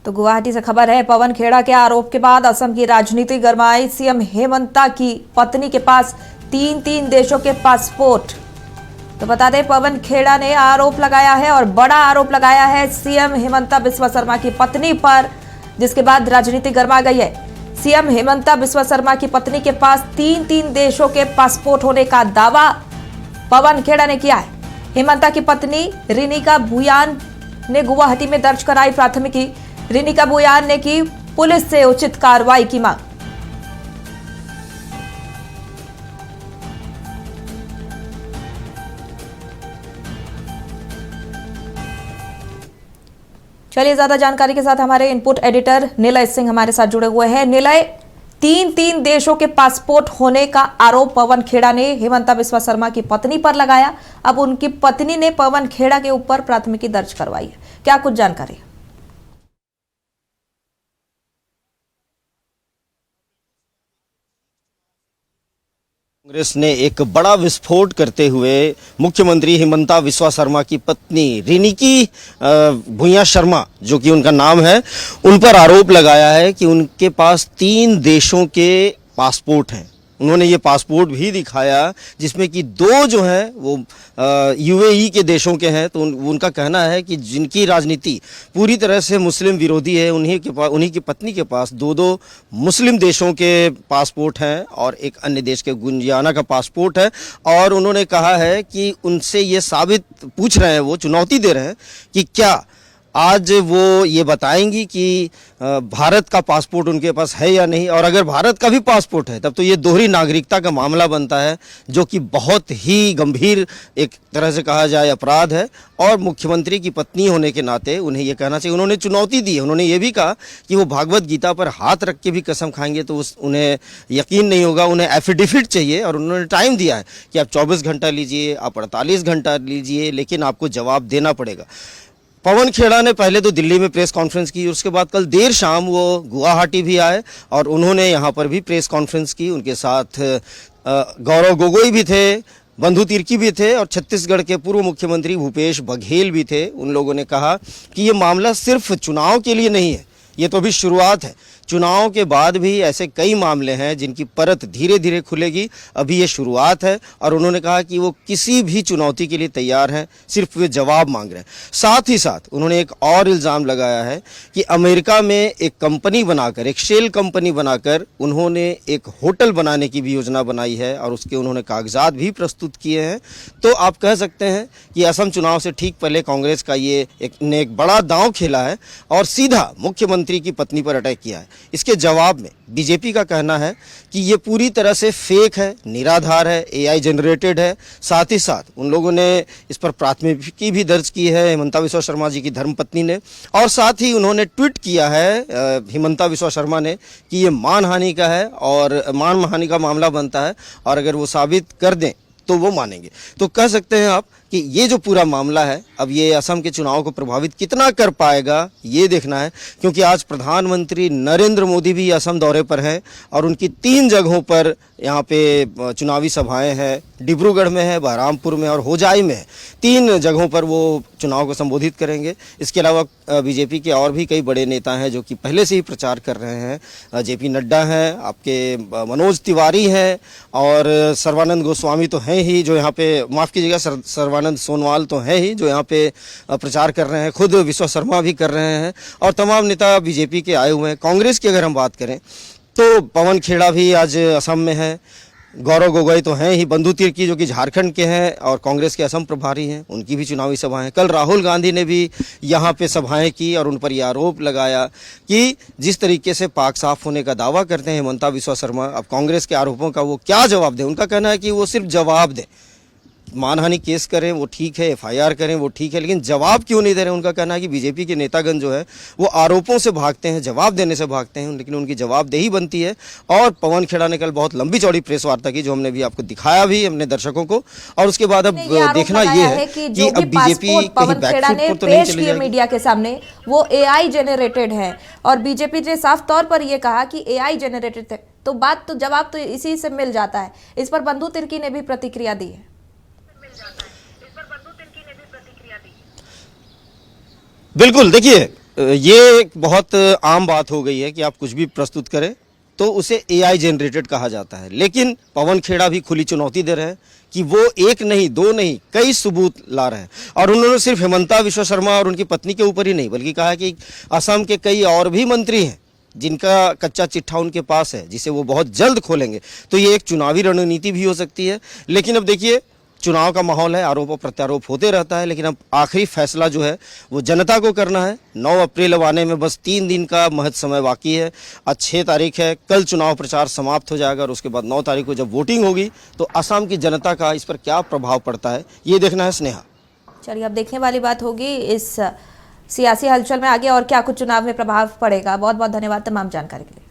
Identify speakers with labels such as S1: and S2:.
S1: तो गुवाहाटी से खबर है, पवन खेड़ा के आरोप के बाद असम की राजनीति गरमाई। सीएम हेमंता की पत्नी के पास तीन देशों के पासपोर्ट। तो बता दें, पवन खेड़ा ने आरोप लगाया है और बड़ा आरोप लगाया है सीएम हेमंता बिस्वा शर्मा की पत्नी पर, जिसके बाद राजनीति गरमा गई है। सीएम हेमंता बिस्वा शर्मा की पत्नी के पास तीन देशों के पासपोर्ट होने का दावा पवन खेड़ा ने किया है। हेमंता की पत्नी रिनिका भूयान ने गुवाहाटी में दर्ज कराई प्राथमिकी। रिनिका भूयान ने की पुलिस से उचित कार्रवाई की मांग। चलिए, ज्यादा जानकारी के साथ हमारे इनपुट एडिटर निलय सिंह हमारे साथ जुड़े हुए हैं। निलय, तीन देशों के पासपोर्ट होने का आरोप पवन खेड़ा ने हेमंता बिस्वा शर्मा की पत्नी पर लगाया। अब उनकी पत्नी ने पवन खेड़ा के ऊपर प्राथमिकी दर्ज करवाई है। क्या कुछ जानकारी?
S2: कांग्रेस ने एक बड़ा विस्फोट करते हुए मुख्यमंत्री हेमंता बिस्वा शर्मा की पत्नी रिनिकी भूया शर्मा, जो कि उनका नाम है, उन पर आरोप लगाया है कि उनके पास 3 देशों के पासपोर्ट हैं। उन्होंने ये पासपोर्ट भी दिखाया जिसमें कि 2 जो हैं वो यूएई के देशों के हैं। तो उनका कहना है कि जिनकी राजनीति पूरी तरह से मुस्लिम विरोधी है, उन्हीं की पत्नी के पास 2 मुस्लिम देशों के पासपोर्ट हैं और एक अन्य देश के गुंजियाना का पासपोर्ट है। और उन्होंने कहा है कि उनसे ये साबित पूछ रहे हैं, वो चुनौती दे रहे हैं कि क्या आज वो ये बताएंगी कि भारत का पासपोर्ट उनके पास है या नहीं। और अगर भारत का भी पासपोर्ट है तब तो ये दोहरी नागरिकता का मामला बनता है, जो कि बहुत ही गंभीर एक तरह से कहा जाए अपराध है। और मुख्यमंत्री की पत्नी होने के नाते उन्हें ये कहना चाहिए। उन्होंने चुनौती दी है। उन्होंने ये भी कहा कि वो भागवत गीता पर हाथ रख के भी कसम खाएंगे तो उन्हें यकीन नहीं होगा, उन्हें एफिडेविट चाहिए। और उन्होंने टाइम दिया है कि आप 24 घंटा लीजिए, आप 48 घंटा लीजिए, लेकिन आपको जवाब देना पड़ेगा। पवन खेड़ा ने पहले तो दिल्ली में प्रेस कॉन्फ्रेंस की, उसके बाद कल देर शाम वो गुवाहाटी भी आए और उन्होंने यहाँ पर भी प्रेस कॉन्फ्रेंस की। उनके साथ गौरव गोगोई भी थे, बंधु तिर्की भी थे और छत्तीसगढ़ के पूर्व मुख्यमंत्री भूपेश बघेल भी थे। उन लोगों ने कहा कि ये मामला सिर्फ चुनाव के लिए नहीं है, ये तो अभी शुरुआत है। चुनाव के बाद भी ऐसे कई मामले हैं जिनकी परत धीरे धीरे खुलेगी, अभी ये शुरुआत है। और उन्होंने कहा कि वो किसी भी चुनौती के लिए तैयार हैं, सिर्फ वे जवाब मांग रहे हैं। साथ ही साथ उन्होंने एक और इल्ज़ाम लगाया है कि अमेरिका में एक कंपनी बनाकर, एक शेल कंपनी बनाकर उन्होंने एक होटल बनाने की भी योजना बनाई है और उसके उन्होंने कागजात भी प्रस्तुत किए हैं। तो आप कह सकते हैं कि असम चुनाव से ठीक पहले कांग्रेस का ये एक बड़ा दांव खेला है और सीधा मुख्यमंत्री की पत्नी पर अटैक किया है। इसके जवाब में बीजेपी का कहना है कि ये पूरी तरह से फेक है, निराधार है, एआई जनरेटेड है। साथ ही साथ उन लोगों ने इस पर प्राथमिकी भी दर्ज की है, हेमंता बिस्वा शर्मा जी की धर्मपत्नी ने। और साथ ही उन्होंने ट्वीट किया है हेमंता बिस्वा शर्मा ने कि ये मानहानि का है और मानहानि का मामला बनता है और अगर वो साबित कर दें तो वो मानेंगे। तो कह सकते हैं आप कि ये जो पूरा मामला है, अब ये असम के चुनाव को प्रभावित कितना कर पाएगा ये देखना है, क्योंकि आज प्रधानमंत्री नरेंद्र मोदी भी असम दौरे पर हैं और उनकी 3 जगहों पर यहाँ पे चुनावी सभाएं हैं। डिब्रूगढ़ में है, बहरामपुर में और होजाई में है। 3 जगहों पर वो चुनाव को संबोधित करेंगे। इसके अलावा बीजेपी के और भी कई बड़े नेता हैं जो कि पहले से ही प्रचार कर रहे हैं। जेपी नड्डा हैं, आपके मनोज तिवारी हैं और सर्बानंद गोस्वामी तो हैं ही जो यहाँ पे, माफ़ कीजिएगा, सर्बानंद सोनोवाल तो हैं ही जो यहाँ पे प्रचार कर रहे हैं। खुद बिस्वा शर्मा भी कर रहे हैं और तमाम नेता बीजेपी के आए हुए हैं। कांग्रेस की अगर हम बात करें तो पवन खेड़ा भी आज असम में है, गौरव गोगोई तो हैं ही, बंधु तिर्की जो कि झारखंड के हैं और कांग्रेस के असम प्रभारी हैं, उनकी भी चुनावी सभाएं। कल राहुल गांधी ने भी यहाँ पे सभाएं की और उन पर यह आरोप लगाया कि जिस तरीके से पाक साफ होने का दावा करते हैं हेमंता बिस्वा शर्मा, अब कांग्रेस के आरोपों का वो क्या जवाब दें। उनका कहना है कि वो सिर्फ जवाब दें, मानहानि केस करें वो ठीक है, एफआईआर करें वो ठीक है, लेकिन जवाब क्यों नहीं दे रहे हैं। उनका कहना है कि बीजेपी के नेतागण जो है वो आरोपों से भागते हैं, जवाब देने से भागते हैं, लेकिन उनकी जवाबदेही बनती है। और पवन खेड़ा ने कल बहुत लंबी चौड़ी प्रेस वार्ता की, जो हमने भी आपको दिखाया भी अपने दर्शकों को। और उसके बाद अब देखना ये है कि अब बीजेपी
S1: पवन खेड़ा ने पेश किए मीडिया के सामने वो एआई जनरेटेड है और बीजेपी ने साफ तौर पर यह कहा कि एआई जनरेटेड है, तो बात तो जवाब तो इसी से मिल जाता है। इस पर बंधु तिर्की ने भी प्रतिक्रिया दी है।
S2: बिल्कुल, देखिए ये एक बहुत आम बात हो गई है कि आप कुछ भी प्रस्तुत करें तो उसे एआई जनरेटेड कहा जाता है, लेकिन पवन खेड़ा भी खुली चुनौती दे रहे हैं कि वो एक नहीं, दो नहीं, कई सबूत ला रहे हैं। और उन्होंने सिर्फ हेमंता विश्व शर्मा और उनकी पत्नी के ऊपर ही नहीं, बल्कि कहा कि असम के कई और भी मंत्री हैं जिनका कच्चा चिट्ठा उनके पास है, जिसे वो बहुत जल्द खोलेंगे। तो ये एक चुनावी रणनीति भी हो सकती है। लेकिन अब देखिए, चुनाव का माहौल है, आरोप और प्रत्यारोप होते रहता है, लेकिन अब आखिरी फैसला जो है वो जनता को करना है। 9 अप्रैल अब आने में बस 3 दिन का महज समय बाकी है। आज 6 तारीख है, कल चुनाव प्रचार समाप्त हो जाएगा और उसके बाद 9 तारीख को जब वोटिंग होगी तो असम की जनता का इस पर क्या प्रभाव पड़ता है, ये देखना है। स्नेहा,
S1: चलिए अब देखने वाली बात होगी इस सियासी हलचल में आगे और क्या कुछ चुनाव में प्रभाव पड़ेगा। बहुत बहुत धन्यवाद तमाम जानकारी के लिए।